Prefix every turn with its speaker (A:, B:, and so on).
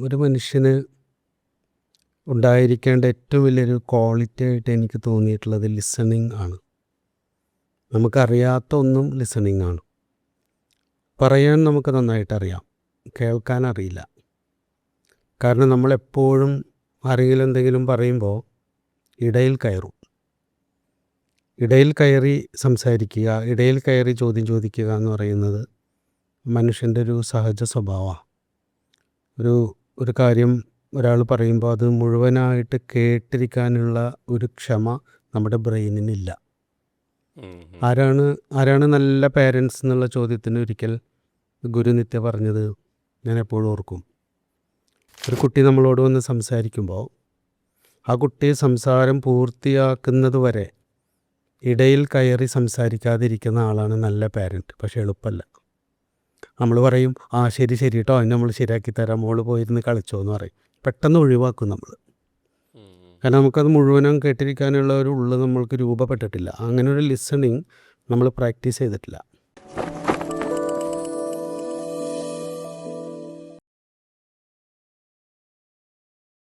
A: ഒരു മനുഷ്യന് ഉണ്ടായിരിക്കേണ്ട ഏറ്റവും വലിയൊരു ക്വാളിറ്റി ആയിട്ട് എനിക്ക് തോന്നിയിട്ടുള്ളത് ലിസണിങ് ആണ്. നമുക്കറിയാത്ത ഒന്നും ലിസണിങ് ആണ്. പറയാൻ നമുക്ക് നന്നായിട്ട് അറിയാം, കേൾക്കാൻ അറിയില്ല. കാരണം നമ്മളെപ്പോഴും ആരെങ്കിലും എന്തെങ്കിലും പറയുമ്പോൾ ഇടയിൽ കയറും. ഇടയിൽ കയറി സംസാരിക്കുക, ഇടയിൽ കയറി ചോദ്യം ചോദിക്കുക എന്ന് പറയുന്നത് മനുഷ്യൻ്റെ ഒരു സഹജ സ്വഭാവമാണ്. ഒരു കാര്യം ഒരാൾ പറയുമ്പോൾ അത് മുഴുവനായിട്ട് കേട്ടിരിക്കാനുള്ള ഒരു ക്ഷമ നമ്മുടെ ബ്രെയിനിനില്ല. ആരാണ് നല്ല പേരൻസ് എന്നുള്ള ചോദ്യത്തിന് ഒരിക്കൽ ഗുരുനിത്യ പറഞ്ഞത് ഞാൻ എപ്പോഴും ഓർക്കും. ഒരു കുട്ടി നമ്മളോട് വന്ന് സംസാരിക്കുമ്പോൾ ആ കുട്ടി സംസാരം പൂർത്തിയാക്കുന്നത് വരെ ഇടയിൽ കയറി സംസാരിക്കാതിരിക്കുന്ന ആളാണ് നല്ല പാരൻറ്റ്. പക്ഷേ എളുപ്പമല്ല. നമ്മൾ പറയും, ശരി കേട്ടോ, അതിന് നമ്മൾ ശരിയാക്കി തരാം, മോള് പോയിരുന്ന് കളിച്ചോ എന്ന് പറയും. പെട്ടെന്ന് ഒഴിവാക്കും നമ്മൾ. കാരണം നമുക്കത് മുഴുവനും കേട്ടിരിക്കാനുള്ള ഒരു ഉള്ളു നമ്മൾക്ക് രൂപപ്പെട്ടിട്ടില്ല. അങ്ങനെ ഒരു ലിസണിങ് നമ്മൾ പ്രാക്ടീസ് ചെയ്തിട്ടില്ല.